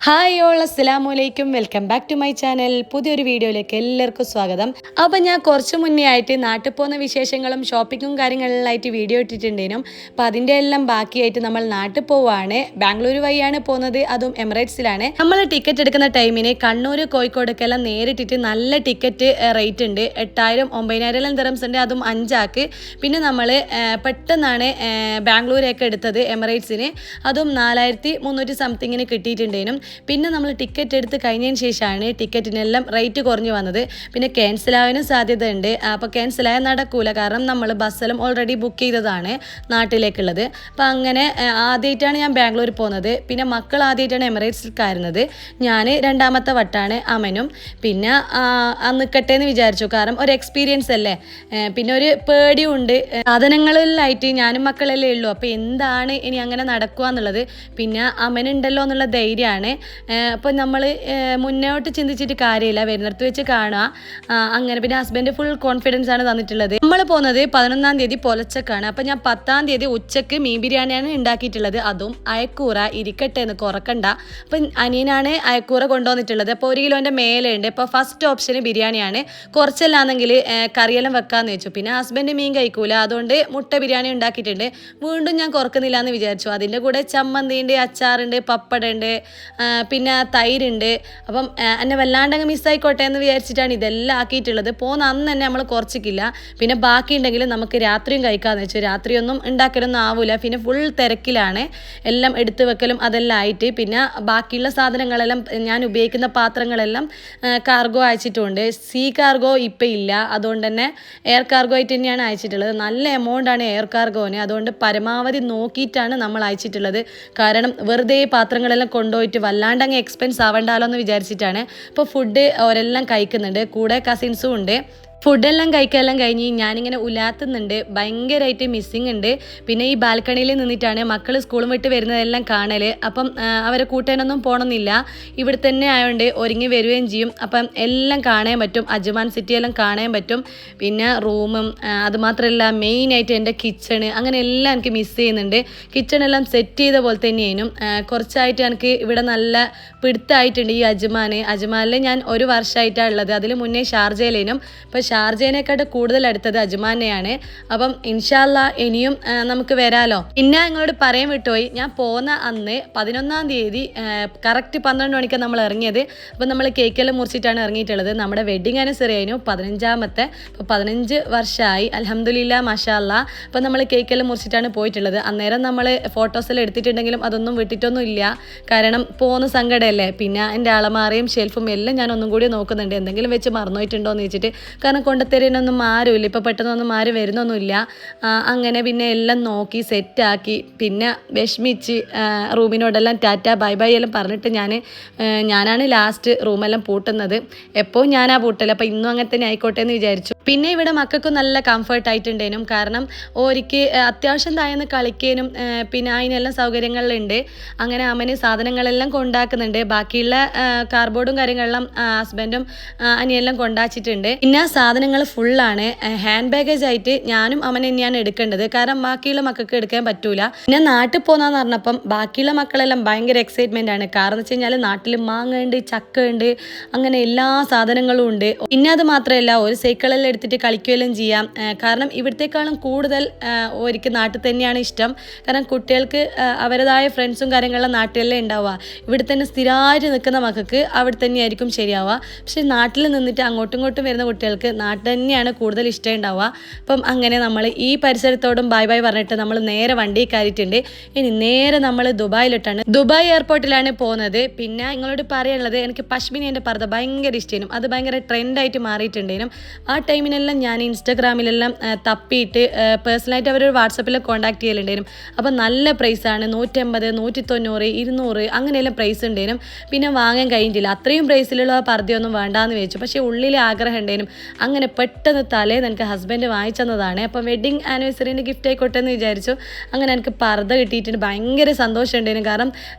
Hi all അസ്സലാമു അലൈക്കും welcome back to my channel. പുതിയൊരു വീഡിയോയിലേക്ക് എല്ലാവർക്കും സ്വാഗതം. അപ്പം ഞാൻ കുറച്ച് മുന്നേ ആയിട്ട് നാട്ടിൽ പോകുന്ന വിശേഷങ്ങളും ഷോപ്പിങ്ങും കാര്യങ്ങളിലായിട്ട് വീഡിയോ ഇട്ടിട്ടുണ്ടേനും. അപ്പം അതിൻ്റെ എല്ലാം ബാക്കിയായിട്ട് നമ്മൾ നാട്ടിൽ പോവുകയാണ്. ബാംഗ്ലൂർ വഴിയാണ് പോകുന്നത്, അതും എമിറേറ്റ്സിലാണ്. നമ്മൾ ടിക്കറ്റ് എടുക്കുന്ന ടൈമിന് കണ്ണൂർ കോഴിക്കോടൊക്കെല്ലാം നേരിട്ടിട്ട് നല്ല ടിക്കറ്റ് റേറ്റ് ഉണ്ട്. 8,000 9,000 ദിറംസ് ഉണ്ട്, അതും 5 ആൾക്ക്. പിന്നെ നമ്മൾ പെട്ടെന്നാണ് ബാംഗ്ലൂരൊക്കെ എടുത്തത് എമിറേറ്റ്സിന്, അതും 4,300 സംതിങ്ങിന് കിട്ടിയിട്ടുണ്ടേനും. പിന്നെ നമ്മൾ ടിക്കറ്റ് എടുത്ത് കഴിഞ്ഞതിന് ശേഷമാണ് ടിക്കറ്റിനെല്ലാം റേറ്റ് കുറഞ്ഞു വന്നത്. പിന്നെ ക്യാൻസലാകാനും സാധ്യത ഉണ്ട്. അപ്പോൾ ക്യാൻസലായാൽ നടക്കൂല, കാരണം നമ്മൾ ബസ്സെല്ലാം ഓൾറെഡി ബുക്ക് ചെയ്തതാണ് നാട്ടിലേക്കുള്ളത്. അപ്പോൾ അങ്ങനെ ആദ്യമായിട്ടാണ് ഞാൻ ബാംഗ്ലൂർ പോകുന്നത്. പിന്നെ മക്കൾ ആദ്യമായിട്ടാണ് എമിറേറ്റ്സിൽ കയറുന്നത്. ഞാൻ രണ്ടാമത്തെ വട്ടാണ്. അമനും പിന്നെ നിൽക്കട്ടെ എന്ന് വിചാരിച്ചു, കാരണം ഒരു എക്സ്പീരിയൻസ് അല്ലേ. പിന്നെ ഒരു പേടിയും ഉണ്ട്. സാധനങ്ങളിലായിട്ട് ഞാനും മക്കളല്ലേ ഉള്ളൂ, അപ്പോൾ എന്താണ് ഇനി അങ്ങനെ നടക്കുക എന്നുള്ളത്. പിന്നെ അമനുണ്ടല്ലോ എന്നുള്ള ധൈര്യമാണ്. അപ്പോൾ നമ്മൾ മുന്നോട്ട് ചിന്തിച്ചിട്ട് കാര്യമില്ല, വരുന്നിടത്ത് വെച്ച് കാണുക അങ്ങനെ. പിന്നെ ഹസ്ബൻഡ് ഫുൾ കോൺഫിഡൻസ് ആണ് തന്നിട്ടുള്ളത്. നമ്മൾ പോകുന്നത് 11-ാം തീയതി പുലച്ചക്കാണ്. അപ്പോൾ ഞാൻ 10-ാം തീയതി ഉച്ചക്ക് മീൻ ബിരിയാണിയാണ് ഉണ്ടാക്കിയിട്ടുള്ളത്, അതും അയക്കൂറ. ഇരിക്കട്ടെ എന്ന് കുറക്കണ്ട. അപ്പം അനിയനാണ് അയക്കൂറ കൊണ്ടുവന്നിട്ടുള്ളത്. അപ്പോൾ 1 കിലോൻ്റെ മേലെ ഉണ്ട്. അപ്പോൾ ഫസ്റ്റ് ഓപ്ഷന് ബിരിയാണിയാണ്. കുറച്ചല്ലാന്നെങ്കിൽ കറിയെല്ലാം വെക്കാമെന്ന് വെച്ചു. പിന്നെ ഹസ്ബൻഡ് മീൻ കഴിക്കൂല, അതുകൊണ്ട് മുട്ട ബിരിയാണി ഉണ്ടാക്കിയിട്ടുണ്ട്. വീണ്ടും ഞാൻ കുറക്കുന്നില്ല എന്ന് വിചാരിച്ചു. അതിൻ്റെ കൂടെ ചമ്മന്തിയുണ്ട്, അച്ചാറുണ്ട്, പപ്പടമുണ്ട്, പിന്നെ തൈരുണ്ട്. അപ്പം എന്നെ വല്ലാണ്ടങ്ങ് മിസ്സായിക്കോട്ടെ എന്ന് വിചാരിച്ചിട്ടാണ് ഇതെല്ലാം ആക്കിയിട്ടുള്ളത്. പോകുന്ന അന്ന് തന്നെ നമ്മൾ കുറച്ചിക്കില്ല. പിന്നെ ബാക്കി ഉണ്ടെങ്കിൽ നമുക്ക് രാത്രിയും കഴിക്കാമെന്ന് വെച്ചു. രാത്രിയൊന്നും ഉണ്ടാക്കലൊന്നും ആവില്ല, പിന്നെ ഫുൾ തിരക്കിലാണ്. എല്ലാം എടുത്തു വെക്കലും അതെല്ലാം ആയിട്ട്. പിന്നെ ബാക്കിയുള്ള സാധനങ്ങളെല്ലാം ഞാൻ ഉപയോഗിക്കുന്ന പാത്രങ്ങളെല്ലാം കാർഗോ അയച്ചിട്ടുണ്ട്. സീ കാർഗോ ഇപ്പം ഇല്ല, അതുകൊണ്ട് തന്നെ എയർ കാർഗോ ആയിട്ട് തന്നെയാണ് അയച്ചിട്ടുള്ളത്. നല്ല എമൗണ്ടാണ് എയർ കാർഗോന്, അതുകൊണ്ട് പരമാവധി നോക്കിയിട്ടാണ് നമ്മൾ അയച്ചിട്ടുള്ളത്. കാരണം വെറുതെ പാത്രങ്ങളെല്ലാം കൊണ്ടുപോയിട്ട് വല്ലാണ്ട് അങ്ങ് എക്സ്പെൻസ് ആവണ്ടാലോ എന്ന് വിചാരിച്ചിട്ടാണ്. അപ്പോൾ ഫുഡ് അവരെല്ലാം കഴിക്കുന്നുണ്ട്, കൂടെ കസിൻസും ഉണ്ട്. ഫുഡെല്ലാം കഴിക്കാനെല്ലാം കഴിഞ്ഞ് ഞാനിങ്ങനെ ഉലാത്തുന്നുണ്ട്. ഭയങ്കരമായിട്ട് മിസ്സിങ് ഉണ്ട്. പിന്നെ ഈ ബാൽക്കണിയിൽ നിന്നിട്ടാണ് മക്കൾ സ്കൂളും വിട്ട് വരുന്നതെല്ലാം കാണൽ. അപ്പം അവരെ കൂട്ടാനൊന്നും പോകണമെന്നില്ല, ഇവിടെ തന്നെ ആയതുകൊണ്ട് ഒരുങ്ങി വരികയും ചെയ്യും. അപ്പം എല്ലാം കാണാൻ പറ്റും, അജ്മാൻ സിറ്റിയെല്ലാം കാണാൻ പറ്റും. പിന്നെ റൂമും അതുമാത്രമല്ല മെയിനായിട്ട് എൻ്റെ കിച്ചണ്, അങ്ങനെ എല്ലാം എനിക്ക് മിസ് ചെയ്യുന്നുണ്ട്. കിച്ചണെല്ലാം സെറ്റ് ചെയ്ത പോലെ തന്നെയായിരുന്നു. കുറച്ചായിട്ട് എനിക്ക് ഇവിടെ നല്ല പിടുത്തമായിട്ടുണ്ട് ഈ അജ്മാനിൽ. ഞാൻ 1 വർഷമായിട്ടാണ് ഉള്ളത്. അതിൽ മുന്നേ ഷാർജയിലേനും. അപ്പോൾ ഷാർജേനെക്കാട്ട് കൂടുതൽ അടുത്തത് അജ്മാനെയാണ്. അപ്പം ഇൻഷാ അല്ലാ ഇനിയും നമുക്ക് വരാലോ. പിന്നെ നിങ്ങളോട് പറയാൻ വിട്ടുപോയി, ഞാൻ പോകുന്ന അന്ന് 11-ാം തീയതി കറക്റ്റ് 12 മണിക്കാണ് നമ്മൾ ഇറങ്ങിയത്. അപ്പം നമ്മൾ കേക്കെല്ലാം മുറിച്ചിട്ടാണ് ഇറങ്ങിയിട്ടുള്ളത്. നമ്മുടെ വെഡ്ഡിങ് ആനിവേഴ്സറി ആയിരുന്നു 15-ാമത്തെ. അപ്പോൾ 15 വർഷമായി അൽഹംദുലില്ലാ മാഷാ അല്ലാ. അപ്പം നമ്മൾ കേക്കെല്ലാം മുറിച്ചിട്ടാണ് പോയിട്ടുള്ളത്. അന്നേരം നമ്മൾ ഫോട്ടോസെല്ലാം എടുത്തിട്ടുണ്ടെങ്കിലും അതൊന്നും വിട്ടിട്ടൊന്നും ഇല്ല, കാരണം പോകുന്ന സങ്കടമല്ലേ. പിന്നെ എൻ്റെ അളമാറയും ഷെൽഫും എല്ലാം ഞാൻ ഒന്നും കൂടി നോക്കുന്നുണ്ട്, എന്തെങ്കിലും വെച്ച് മറന്നുപോയിട്ടുണ്ടോ എന്ന് വെച്ചിട്ട്. കാരണം കൊണ്ടുത്തരാനൊന്നും ആരുമില്ല, ഇപ്പോൾ പെട്ടെന്നൊന്നും ആരും വരുന്നൊന്നുമില്ല. അങ്ങനെ പിന്നെ എല്ലാം നോക്കി സെറ്റാക്കി. പിന്നെ വിഷമിച്ച് റൂമിനോടെല്ലാം ടാറ്റ ബൈ ബൈ എല്ലാം പറഞ്ഞിട്ട് ഞാനാണ് ലാസ്റ്റ് റൂമെല്ലാം പൂട്ടുന്നത്. എപ്പോൾ ഞാനാ പൂട്ടല്, അപ്പോൾ ഇന്നും അങ്ങനെ തന്നെ ആയിക്കോട്ടെ എന്ന് വിചാരിച്ചു. പിന്നെ ഇവിടെ മക്കൾക്കും നല്ല കംഫർട്ട് ആയിട്ടുണ്ടേനും, കാരണം ഓരിക്ക് അത്യാവശ്യം താഴ്ന്ന് കളിക്കാനും പിന്നെ അതിനെല്ലാം സൗകര്യങ്ങളുണ്ട്. അങ്ങനെ അമ്മന് സാധനങ്ങളെല്ലാം കൊണ്ടാക്കുന്നുണ്ട്. ബാക്കിയുള്ള കാർബോർഡും കാര്യങ്ങളെല്ലാം ഹസ്ബൻഡും അനിയെല്ലാം കൊണ്ടാച്ചിട്ടുണ്ട്. പിന്നെ സാധനങ്ങൾ ഫുള്ളാണ്. ഹാൻഡ് ബാഗേജ് ആയിട്ട് ഞാനും അമ്മനെ തന്നെയാണ് എടുക്കേണ്ടത്, കാരണം ബാക്കിയുള്ള മക്കൾക്ക് എടുക്കാൻ പറ്റൂല. പിന്നെ നാട്ടിൽ പോകുന്നതെന്ന് പറഞ്ഞപ്പം ബാക്കിയുള്ള മക്കളെല്ലാം ഭയങ്കര എക്സൈറ്റ്മെൻ്റ് ആണ്. കാരണം എന്ന് വെച്ച് കഴിഞ്ഞാൽ നാട്ടിൽ മാങ്ങ ഉണ്ട്, ചക്ക ഉണ്ട്, അങ്ങനെ എല്ലാ സാധനങ്ങളും ഉണ്ട്. പിന്നെ അത് മാത്രമല്ല ഒരു സൈക്കിളെല്ലാം എടുത്തിട്ട് കളിക്കുകയെല്ലാം ചെയ്യാം. കാരണം ഇവിടത്തേക്കാളും കൂടുതൽ ഒരിക്കൽ നാട്ടിൽ തന്നെയാണ് ഇഷ്ടം. കാരണം കുട്ടികൾക്ക് അവരുടേതായ ഫ്രണ്ട്സും കാര്യങ്ങളെല്ലാം നാട്ടിലല്ലേ ഉണ്ടാവുക. ഇവിടെ തന്നെ സ്ഥിരമായിട്ട് നിൽക്കുന്ന മക്കൾക്ക് അവിടെ തന്നെയായിരിക്കും ശരിയാവുക. പക്ഷേ നാട്ടിൽ നിന്നിട്ട് അങ്ങോട്ടും ഇങ്ങോട്ടും വരുന്ന കുട്ടികൾക്ക് നാട്ടിൽ തന്നെയാണ് കൂടുതൽ ഇഷ്ടം ഉണ്ടാവുക. അപ്പം അങ്ങനെ നമ്മൾ ഈ പരിസരത്തോടും ബൈ ബൈ പറഞ്ഞിട്ട് നമ്മൾ നേരെ വണ്ടി കയറിയിട്ടുണ്ട്. ഇനി നേരെ നമ്മൾ ദുബായിലിട്ടാണ്, ദുബായ് എയർപോർട്ടിലാണ് പോകുന്നത്. പിന്നെ നിങ്ങളോട് പറയാനുള്ളത്, എനിക്ക് പശ്മിനേൻ്റെ പർദ്ദ ഭയങ്കര ഇഷ്ടമായിരുന്നു. അത് ഭയങ്കര ട്രെൻഡായിട്ട് മാറിയിട്ടുണ്ടേനും. ആ ടൈമിനെല്ലാം ഞാൻ ഇൻസ്റ്റഗ്രാമിലെല്ലാം തപ്പിയിട്ട് പേഴ്സണലായിട്ട് അവരൊരു വാട്സപ്പിൽ കോൺടാക്ട് ചെയ്യലുണ്ടായിരുന്നു. അപ്പോൾ നല്ല പ്രൈസാണ്, 150 190 200 അങ്ങനെയെല്ലാം പ്രൈസ് ഉണ്ടായിരുന്നു. പിന്നെ വാങ്ങാൻ കഴിഞ്ഞിട്ടില്ല, അത്രയും പ്രൈസിലുള്ള പർദ്ദയൊന്നും വേണ്ടാന്ന് വെച്ചു. പക്ഷേ ഉള്ളിൽ ആഗ്രഹം ഉണ്ടായിരുന്നു. അങ്ങനെ പെട്ടെന്ന് തലേന്ന് എനിക്ക് ഹസ്ബൻഡ് വാങ്ങിച്ചതാണ്. അപ്പം വെഡ്ഡിങ് ആനിവേഴ്സറിൻ്റെ ഗിഫ്റ്റ് ആയിക്കോട്ടെ എന്ന് വിചാരിച്ചു. അങ്ങനെ എനിക്ക് പർദ്ദ കിട്ടിയിട്ടുണ്ട്. ഭയങ്കര സന്തോഷം ഉണ്ടായിരുന്നു, കാരണം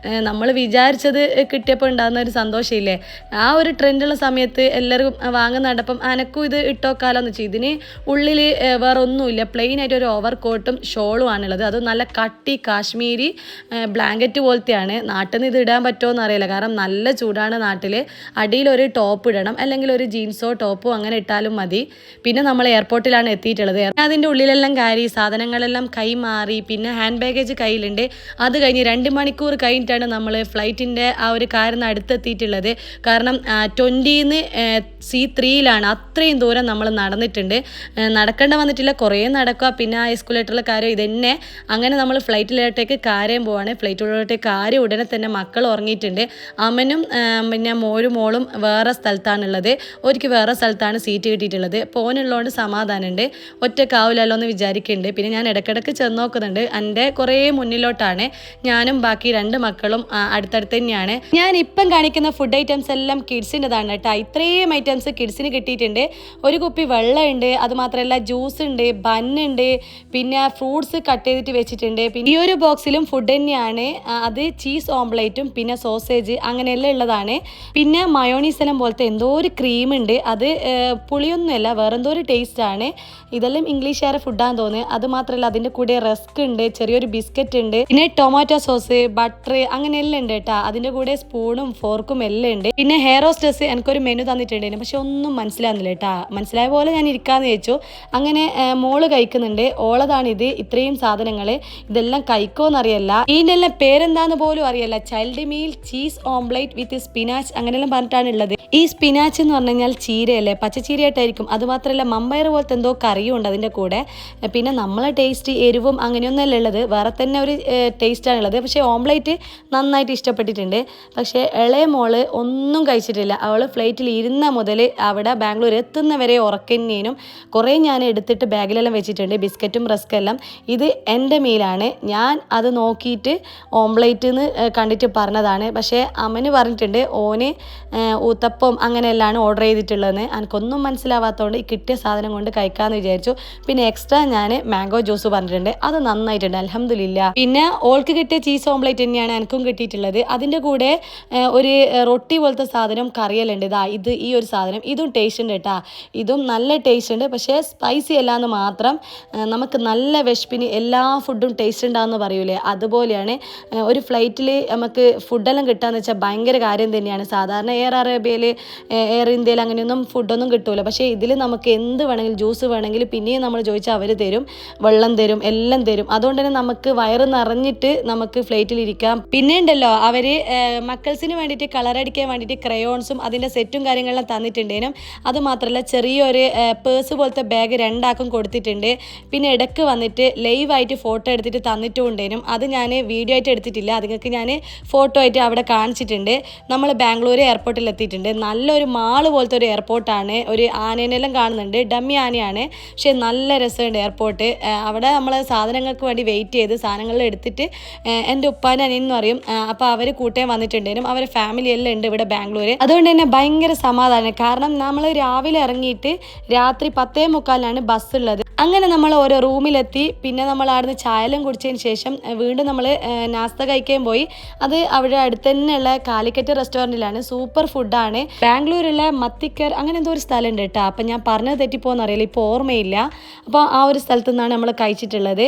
നമ്മൾ വിചാരിച്ചത് കിട്ടിയപ്പോൾ ഉണ്ടാകുന്ന ഒരു സന്തോഷമില്ലേ. ആ ഒരു ട്രെൻഡുള്ള സമയത്ത് എല്ലാവരും വാങ്ങുന്നുണ്ടപ്പം എനക്കും ഇത് ഇട്ടോക്കാലോ എടുത്താലോന്ന് വെച്ചാൽ ഇതിന് ഉള്ളിൽ വേറെ ഒന്നുമില്ല, പ്ലെയിൻ ആയിട്ട് ഒരു ഓവർ കോട്ടും ഷോളും ആണുള്ളത്. അത് നല്ല കട്ടി കാശ്മീരി ബ്ലാങ്കറ്റ് പോലത്തെയാണ്. നാട്ടിൽ നിന്ന് ഇത് ഇടാൻ പറ്റുമോ എന്ന് അറിയില്ല, കാരണം നല്ല ചൂടാണ് നാട്ടിൽ. അടിയിലൊരു ടോപ്പ് ഇടണം, അല്ലെങ്കിൽ ഒരു ജീൻസോ ടോപ്പോ അങ്ങനെ ഇട്ടാലും മതി. പിന്നെ നമ്മൾ എയർപോർട്ടിലാണ് എത്തിയിട്ടുള്ളത്. അതിൻ്റെ ഉള്ളിലെല്ലാം കയറി സാധനങ്ങളെല്ലാം കൈമാറി. പിന്നെ ഹാൻഡ് ബാഗേജ് കയ്യിലുണ്ട്. അത് കഴിഞ്ഞ് 2 മണിക്കൂർ കഴിഞ്ഞിട്ടാണ് നമ്മൾ ഫ്ലൈറ്റിൻ്റെ ആ ഒരു കാറിന് അടുത്തെത്തിയിട്ടുള്ളത്. കാരണം 20-ന്ന് C3-ലാണ്. അത്രയും ദൂരം നമ്മൾ നടന്നിട്ടുണ്ട്. നടക്കേണ്ട വന്നിട്ടില്ല, കുറേ നടക്കുക. പിന്നെ ആ എസ്കുലേറ്ററിലെ കാര്യം ഇതന്നെ. അങ്ങനെ നമ്മൾ ഫ്ലൈറ്റിലോട്ടേക്ക് കാര്യം പോവാണ്. ഫ്ലൈറ്റിലോട്ടേക്ക് കാര്യം ഉടനെ തന്നെ മക്കൾ ഉറങ്ങിയിട്ടുണ്ട്. അമ്മനും പിന്നെ മോളും വേറെ സ്ഥലത്താണുള്ളത്. ഒരിക്കൽ വേറെ സ്ഥലത്താണ് സീറ്റ് കിട്ടിയിട്ടുള്ളത്. പോകാനുള്ളതുകൊണ്ട് സമാധാനമുണ്ട്. ഒറ്റക്കാവില്ലല്ലോ എന്ന് വിചാരിക്കുന്നുണ്ട്. പിന്നെ ഞാൻ ഇടയ്ക്കിടയ്ക്ക് ചെന്ന് നോക്കുന്നുണ്ട്. എൻ്റെ കുറേ മുന്നിലോട്ടാണ്. ഞാനും ബാക്കി 2 മക്കളും അടുത്തടുത്ത് തന്നെയാണ്. ഞാൻ ഇപ്പം കാണിക്കുന്ന ഫുഡ് ഐറ്റംസ് എല്ലാം കിഡ്സിൻ്റെതാണ് കേട്ടോ. ഇത്രയും ഐറ്റംസ് കിഡ്സിന് കിട്ടിയിട്ടുണ്ട്. ഒരു കുപ്പി വെള്ളമുണ്ട്, അതുമാത്രമല്ല ജ്യൂസ് ഉണ്ട്, ബന്നുണ്ട്, പിന്നെ ഫ്രൂട്ട്സ് കട്ട് ചെയ്തിട്ട് വെച്ചിട്ടുണ്ട്. പിന്നെ ഈ ഒരു ബോക്സിലും ഫുഡ് തന്നെയാണ്. അത് ചീസ് ഓംപ്ലേറ്റും പിന്നെ സോസേജ് അങ്ങനെയെല്ലാം ഉള്ളതാണ്. പിന്നെ മയോണീസ് എല്ലാം പോലത്തെ എന്തോ ഒരു ക്രീം ഉണ്ട്. അത് പുളിയൊന്നുമല്ല, വേറെ എന്തോ ഒരു ടേസ്റ്റാണ്. ഇതെല്ലാം ഇംഗ്ലീഷുകാരെ ഫുഡാന്ന് തോന്നുന്നത്. അത് മാത്രമല്ല അതിൻ്റെ കൂടെ റസ്ക് ഉണ്ട്, ചെറിയൊരു ബിസ്ക്കറ്റ് ഉണ്ട്, പിന്നെ ടൊമാറ്റോ സോസ്, ബട്ടർ അങ്ങനെയെല്ലാം ഉണ്ട് കേട്ടോ. അതിൻ്റെ കൂടെ സ്പൂണും ഫോർക്കും എല്ലാം ഉണ്ട്. പിന്നെ ഹെയർ ഹോസ്റ്റസ് എനിക്കൊരു മെനു തന്നിട്ടുണ്ടായിരുന്നു, പക്ഷെ ഒന്നും മനസ്സിലാകുന്നില്ല കേട്ടോ. മനസ്സിലായ പോലെ ഞാൻ ഇരിക്കാമെന്ന് വെച്ചു. അങ്ങനെ മോള് കഴിക്കുന്നുണ്ട്. ഓളതാണിത്, ഇത്രയും സാധനങ്ങൾ. ഇതെല്ലാം കഴിക്കുമെന്നറിയല്ല. ഇതിൻ്റെ എല്ലാം പേരെന്താന്ന് പോലും അറിയില്ല. ചൈൽഡ് മീൽ ചീസ് ഓംപ്ലേറ്റ് വിത്ത് സ്പിനാച്ച് അങ്ങനെയെല്ലാം പറഞ്ഞിട്ടാണ് ഉള്ളത്. ഈ സ്പിനാച്ച് എന്ന് പറഞ്ഞു കഴിഞ്ഞാൽ ചീരയല്ലേ, പച്ചച്ചീരയായിട്ടായിരിക്കും. അതുമാത്രമല്ല മമ്പയർ പോലത്തെ എന്തോ കറിയും ഉണ്ട് അതിൻ്റെ കൂടെ. പിന്നെ നമ്മളെ ടേസ്റ്റ് എരിവും അങ്ങനെയൊന്നുമല്ല ഉള്ളത്, വേറെ തന്നെ ഒരു ടേസ്റ്റാണുള്ളത്. പക്ഷേ ഓംപ്ലേറ്റ് നന്നായിട്ട് ഇഷ്ടപ്പെട്ടിട്ടുണ്ട്. പക്ഷേ ഇളയ മോള് ഒന്നും കഴിച്ചിട്ടില്ല. അവൾ ഫ്ലൈറ്റിൽ ഇരുന്ന മുതൽ അവിടെ ബാംഗ്ലൂർ എത്തുന്നവരെ ഉറക്കന്നേനും. കുറേ ഞാൻ എടുത്തിട്ട് ബാഗിലെല്ലാം വെച്ചിട്ടുണ്ട്, ബിസ്ക്കറ്റും റസ്ക്കെല്ലാം. ഇത് എൻ്റെ മീലാണ്. ഞാൻ അത് നോക്കിയിട്ട് ഓംപ്ലേറ്റ് എന്ന് കണ്ടിട്ട് പറഞ്ഞതാണ്. പക്ഷേ അമ്മന് പറഞ്ഞിട്ടുണ്ട് ഓന് ഊത്തപ്പം അങ്ങനെയെല്ലാം ഓർഡർ ചെയ്തിട്ടുള്ളതെന്ന്. എനിക്കൊന്നും മനസ്സിലാവാത്തതുകൊണ്ട് ഈ കിട്ടിയ സാധനം കൊണ്ട് കഴിക്കാമെന്ന് വിചാരിച്ചു. പിന്നെ എക്സ്ട്രാ ഞാൻ മാംഗോ ജ്യൂസ് പറഞ്ഞിട്ടുണ്ട്, അത് നന്നായിട്ടുണ്ട് അൽഹംദുലില്ലാ. പിന്നെ ഓൾക്ക് കിട്ടിയ ചീസ് ഓംപ്ലേറ്റ് തന്നെയാണ് എനിക്കും കിട്ടിയിട്ടുള്ളത്. അതിൻ്റെ കൂടെ ഒരു റൊട്ടി പോലത്തെ സാധനം കറിയല്ലുണ്ട്. ഈ ഒരു സാധനം ഇതും ടേസ്റ്റ് ഉണ്ട് കേട്ടോ. ഇതും നല്ല ടേസ്റ്റ് ഉണ്ട്, പക്ഷേ സ്പൈസി അല്ലാന്ന് മാത്രം. നമുക്ക് നല്ല വിശപ്പിന് എല്ലാ ഫുഡും ടേസ്റ്റ് ഉണ്ടാകുമെന്ന് പറയൂലേ, അതുപോലെയാണ്. ഒരു ഫ്ലൈറ്റിൽ നമുക്ക് ഫുഡെല്ലാം കിട്ടുകയെന്ന് വെച്ചാൽ ഭയങ്കര കാര്യം തന്നെയാണ്. സാധാരണ എയർ അറേബ്യയിൽ, എയർ ഇന്ത്യയിൽ അങ്ങനെയൊന്നും ഫുഡൊന്നും കിട്ടൂല. പക്ഷേ ഇതിൽ നമുക്ക് എന്ത് വേണമെങ്കിലും, ജ്യൂസ് വേണമെങ്കിൽ പിന്നെയും നമ്മൾ ചോദിച്ചാൽ അവർ തരും, വെള്ളം തരും, എല്ലാം തരും. അതുകൊണ്ട് തന്നെ നമുക്ക് വയറ് നിറഞ്ഞിട്ട് നമുക്ക് ഫ്ലൈറ്റിൽ ഇരിക്കാം. പിന്നെ ഉണ്ടല്ലോ അവർ മക്കൾസിന് വേണ്ടിയിട്ട് കളറടിക്കാൻ വേണ്ടിയിട്ട് ക്രയോൺസും അതിൻ്റെ സെറ്റും കാര്യങ്ങളെല്ലാം തന്നിട്ടുണ്ടേനും. അതുമാത്രമല്ല ചെറിയൊരു പേഴ്സ് പോലത്തെ ബാഗ് 2 ആക്കും കൊടുത്തിട്ടുണ്ട്. പിന്നെ ഇടയ്ക്ക് വന്നിട്ട് ലൈവായിട്ട് ഫോട്ടോ എടുത്തിട്ട് തന്നിട്ടും ഉണ്ടേനും. അത് ഞാൻ വീഡിയോ ആയിട്ട് എടുത്തിട്ടില്ല, നിങ്ങൾക്ക് ഞാൻ ഫോട്ടോ ആയിട്ട് അവിടെ കാണിച്ചിട്ടുണ്ട്. നമ്മൾ ബാംഗ്ലൂർ എയർപോർട്ടിൽ എത്തിയിട്ടുണ്ട്. നല്ലൊരു മാള് പോലത്തെ ഒരു എയർപോർട്ടാണ്. ഒരു ആനേനെല്ലാം കാണുന്നുണ്ട്, ഡമ്മി ആനയാണ്. പക്ഷേ നല്ല രസമുണ്ട് എയർപോർട്ട്. അവിടെ നമ്മൾ സാധനങ്ങൾക്ക് വേണ്ടി വെയിറ്റ് ചെയ്ത് സാധനങ്ങൾ എടുത്തിട്ട് എൻ്റെ ഉപ്പാൻ്റെ അനിയെന്ന് പറയും. അപ്പോൾ അവർ കൂട്ടം വന്നിട്ടുണ്ടേനും. അവരെ ഫാമിലി എല്ലാം ഉണ്ട് ഇവിടെ ബാംഗ്ലൂർ. അതുകൊണ്ട് തന്നെ ഭയങ്കര സമാധാനം. കാരണം നമ്മൾ രാവിലെ ഇറങ്ങിയിട്ട് രാത്രി 10:45 ബസ് ഉള്ളത്. അങ്ങനെ നമ്മൾ ഓരോ റൂമിലെത്തി. പിന്നെ നമ്മൾ അവിടുന്ന് ചായലും കുടിച്ചതിന് ശേഷം വീണ്ടും നമ്മൾ നാസ്ത കഴിക്കാൻ പോയി. അത് അവിടെ അടുത്ത് തന്നെയുള്ള കാലിക്കറ്റ് റെസ്റ്റോറൻറ്റിലാണ്. സൂപ്പർ ഫുഡാണ്. ബാംഗ്ലൂരിലെ മത്തിക്കർ അങ്ങനെ എന്തോ ഒരു സ്ഥലം ഉണ്ട് കേട്ടോ. അപ്പം ഞാൻ പറഞ്ഞത് തെറ്റിപ്പോയെന്ന് അറിയില്ല, ഇപ്പോൾ ഓർമ്മയില്ല. അപ്പോൾ ആ ഒരു സ്ഥലത്തു നിന്നാണ് നമ്മൾ കഴിച്ചിട്ടുള്ളത്.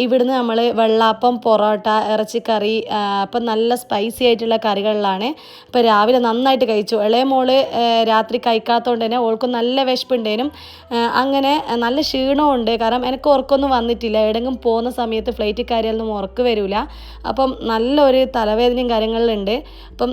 ഇവിടുന്ന് നമ്മൾ വെള്ളാപ്പം, പൊറോട്ട, ഇറച്ചിക്കറി, അപ്പം നല്ല സ്പൈസി ആയിട്ടുള്ള കറികളിലാണ്. അപ്പോൾ രാവിലെ നന്നായിട്ട് കഴിച്ചു. ഇളയ മോള് രാത്രി കഴിക്കാത്തതുകൊണ്ട് തന്നെ ഓൾക്ക് നല്ല വിശപ്പുണ്ടേനും. അങ്ങനെ നല്ല ക്ഷീണമുണ്ട്. കാരണം എനിക്ക് ഉറക്കമൊന്നും വന്നിട്ടില്ല. എവിടെയെങ്കിലും പോകുന്ന സമയത്ത് ഫ്ലൈറ്റ് കയറിയാലൊന്നും ഉറക്ക് വരില്ല. അപ്പം നല്ലൊരു തലവേദനയും കാര്യങ്ങളിലുണ്ട്. അപ്പം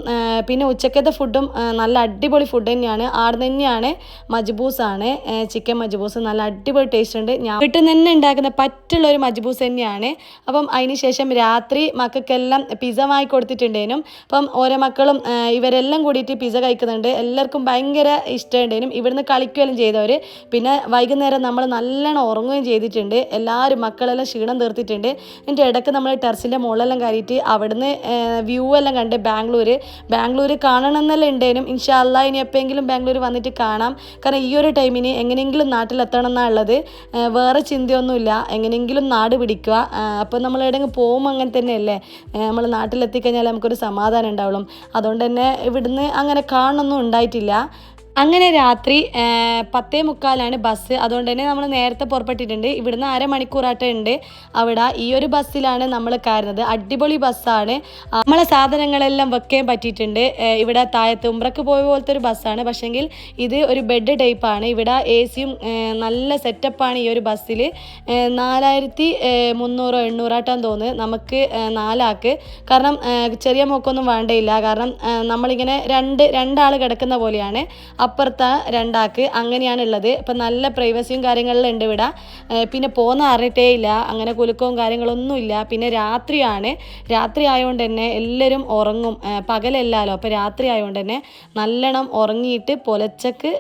പിന്നെ ഉച്ചക്കത്തെ ഫുഡും നല്ല അടിപൊളി ഫുഡ് തന്നെയാണ്. ആടെ തന്നെയാണ് മജ്ബൂസാണ്, ചിക്കൻ മജ്ബൂസ്. നല്ല അടിപൊളി ടേസ്റ്റ് ഉണ്ട്. ഞാൻ വീട്ടിൽ നിന്ന് തന്നെ ഉണ്ടാക്കുന്ന പറ്റുള്ളൊരു മജ്ബൂസ് തന്നെയാണ്. അപ്പം അതിന് ശേഷം രാത്രി മക്കൾക്കെല്ലാം പിസ്സ വാങ്ങി കൊടുത്തിട്ടുണ്ടേനും. അപ്പം ഓരോ മക്കളും ഇവരെല്ലാം കൂടിയിട്ട് പിസ്സ കഴിക്കുന്നുണ്ട്. എല്ലാവർക്കും ഭയങ്കര ഇഷ്ടമുണ്ടേനും. ഇവിടുന്ന് കളിക്കുകയെല്ലാം ചെയ്തവർ. പിന്നെ വൈകുന്നേരം നമ്മൾ നല്ലോണം ഉറങ്ങുകയും ചെയ്തിട്ടുണ്ട്. എല്ലാവരും മക്കളെല്ലാം ക്ഷീണം തീർത്തിട്ടുണ്ട്. എൻ്റെ ഇടയ്ക്ക് നമ്മൾ ടെറസിൻ്റെ മുകളിലെല്ലാം കയറിയിട്ട് അവിടുന്ന് വ്യൂ എല്ലാം കണ്ട് ബാംഗ്ലൂർ കാണണം എന്നെല്ലാം ഉണ്ടേനും. ഇൻഷാ അല്ലാഹ് ഇനി എപ്പോഴെങ്കിലും ബാംഗ്ലൂർ വന്നിട്ട് കാണാം. കാരണം ഈ ഒരു ടൈമിന് എങ്ങനെയെങ്കിലും നാട്ടിലെത്തണം എന്നുള്ളത്, വേറെ ചിന്തയൊന്നുമില്ല. എങ്ങനെയെങ്കിലും നാട് പിടിക്കുക. അപ്പോൾ നമ്മൾ എവിടെയെങ്കിലും പോകുമ്പോൾ അങ്ങനെ തന്നെയല്ലേ, നമ്മൾ നാട്ടിലെത്തിക്കഴിഞ്ഞാൽ നമുക്കൊരു സമാധാനം ഉണ്ടാവുള്ളൂ. അതുകൊണ്ട് തന്നെ ഇവിടുന്ന് അങ്ങനെ കാണണമെന്നും ഉണ്ടായിട്ടില്ല. അങ്ങനെ രാത്രി 10:45 ബസ്. അതുകൊണ്ട് തന്നെ നമ്മൾ നേരത്തെ പുറപ്പെട്ടിട്ടുണ്ട്. ഇവിടുന്ന് അരമണിക്കൂറായിട്ട് ഉണ്ട് അവിടെ. ഈ ഒരു ബസ്സിലാണ് നമ്മൾ കയറുന്നത്. അടിപൊളി ബസ്സാണ്. നമ്മളെ സാധനങ്ങളെല്ലാം വെക്കാൻ പറ്റിയിട്ടുണ്ട്. ഇവിടെ താഴത്ത് ഉംറക്ക് പോയ പോലത്തെ ഒരു ബസ്സാണ്. പക്ഷെങ്കിൽ ഇത് ഒരു ബെഡ് ടൈപ്പാണ്. ഇവിടെ AC-യും നല്ല സെറ്റപ്പാണ് ഈ ഒരു ബസ്സിൽ. 4300-800 തോന്നുന്നു നമുക്ക് 4 ആൾക്ക്. കാരണം ചെറിയ മോക്കൊന്നും വേണ്ടയില്ല. കാരണം നമ്മളിങ്ങനെ രണ്ടാൾ കിടക്കുന്ന പോലെയാണ്. അപ്പുറത്തെ 2 ആൾക്ക് അങ്ങനെയാണുള്ളത്. ഇപ്പം നല്ല പ്രൈവസിയും കാര്യങ്ങളിലും ഉണ്ട് ഇവിടെ. പിന്നെ പോകുന്ന അറിഞ്ഞിട്ടേ ഇല്ല. അങ്ങനെ കുലുക്കവും കാര്യങ്ങളൊന്നുമില്ല. പിന്നെ രാത്രിയാണ്. രാത്രി ആയതുകൊണ്ട് തന്നെ എല്ലാവരും ഉറങ്ങും. പകലല്ലല്ലോ. അപ്പോൾ രാത്രി ആയതുകൊണ്ട് തന്നെ നല്ലോണം ഉറങ്ങിയിട്ട് പുലച്ചക്ക്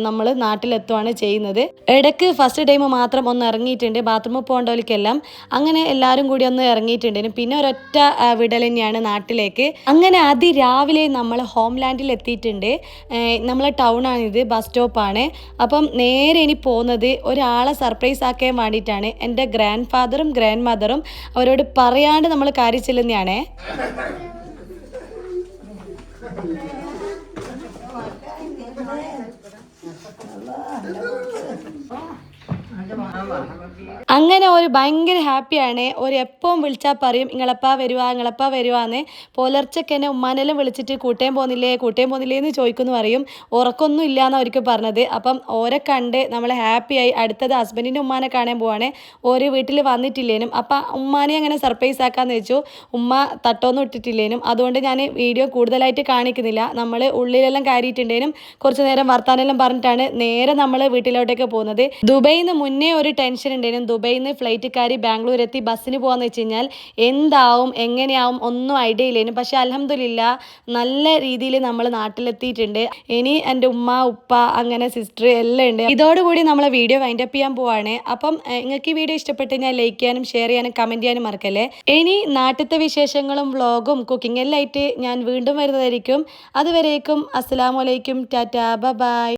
നമ്മൾ നാട്ടിലെത്തുകയാണ് ചെയ്യുന്നത്. ഇടയ്ക്ക് ഫസ്റ്റ് ടൈം മാത്രം ഒന്ന് ഇറങ്ങിയിട്ടുണ്ട് ബാത്റൂമിൽ പോകേണ്ടവർക്കെല്ലാം. അങ്ങനെ എല്ലാവരും കൂടി ഒന്ന് ഇറങ്ങിയിട്ടുണ്ട്. പിന്നെ ഒരൊറ്റ വിടൽ തന്നെയാണ് നാട്ടിലേക്ക്. അങ്ങനെ അതിരാവിലെ നമ്മൾ ഹോംലാൻഡിൽ എത്തിയിട്ടുണ്ട്. നമ്മളെ ടൗണാണിത്, ബസ് സ്റ്റോപ്പാണ്. അപ്പം നേരെ ഇനി പോകുന്നത് ഒരാളെ സർപ്രൈസ് ആക്കാൻ വേണ്ടിയിട്ടാണ്. എൻ്റെ ഗ്രാൻഡ് ഫാദറും ഗ്രാൻഡ് മദറും അവരോട് പറയാണ്ട് നമ്മൾ കാര്യം ചെല്ലുന്നതാണേ. അങ്ങനെ ഒരു ഭയങ്കര ഹാപ്പിയാണ്. ഒരു എപ്പോഴും വിളിച്ചാൽ പറയും ഇങ്ങളപ്പാ വരുവാന്ന്. പുലർച്ചയ്ക്ക് എന്നെ ഉമ്മാനെല്ലാം വിളിച്ചിട്ട് കൂട്ടേം പോകുന്നില്ലേ എന്ന് ചോദിക്കുമെന്ന് പറയും. ഉറക്കമൊന്നും ഇല്ലയെന്നാണ് അവർക്ക് പറഞ്ഞത്. അപ്പം ഓരെ കണ്ട് നമ്മൾ ഹാപ്പിയായി. അടുത്തത് ഹസ്ബൻഡിൻ്റെ ഉമ്മാനെ കാണാൻ പോവാണ്. ഓരോ വീട്ടിൽ വന്നിട്ടില്ലേനും. അപ്പം ഉമ്മാനെ അങ്ങനെ സർപ്രൈസ് ആക്കാമെന്ന് വെച്ചു. ഉമ്മ തട്ടൊന്നും ഇട്ടിട്ടില്ലേനും. അതുകൊണ്ട് ഞാൻ വീഡിയോ കൂടുതലായിട്ട് കാണിക്കുന്നില്ല. നമ്മൾ ഉള്ളിലെല്ലാം കയറിയിട്ടുണ്ടേനും കുറച്ച് നേരം വർത്താനെല്ലാം പറഞ്ഞിട്ടാണ് നേരെ നമ്മൾ വീട്ടിലോട്ടേക്ക് പോകുന്നത്. ദുബൈയിൽ നിന്ന് മുന്നേ ഒരു ടെൻഷൻ ഉണ്ടായിരുന്നു. ദുബൈയിൽ നിന്ന് ഫ്ലൈറ്റ് കയറി ബാംഗ്ലൂർ എത്തി ബസ്സിന് പോകാന്ന് വെച്ച് കഴിഞ്ഞാൽ എന്താവും എങ്ങനെയാവും ഒന്നും ഐഡിയ ഇല്ലേനും. പക്ഷെ അൽഹംദുലില്ലാ നല്ല രീതിയിൽ നമ്മൾ നാട്ടിലെത്തിയിട്ടുണ്ട്. ഇനി എൻ്റെ ഉമ്മ ഉപ്പ അങ്ങനെ സിസ്റ്റർ എല്ലാം ഉണ്ട്. ഇതോടുകൂടി നമ്മളെ വീഡിയോ വൈൻഡപ്പ് ചെയ്യാൻ പോവാണ്. അപ്പം നിങ്ങൾക്ക് ഈ വീഡിയോ ഇഷ്ടപ്പെട്ട് ഞാൻ ലൈക്ക് ചെയ്യാനും ഷെയർ ചെയ്യാനും കമൻറ്റ് ചെയ്യാനും മറക്കല്ലേ. ഇനി നാട്ടിലത്തെ വിശേഷങ്ങളും വ്ളോഗും കുക്കിംഗ് എല്ലാം ആയിട്ട് ഞാൻ വീണ്ടും വരുന്നതായിരിക്കും. അതുവരേക്കും അസ്സലാമു അലൈക്കും, ടാറ്റാ, ബൈ.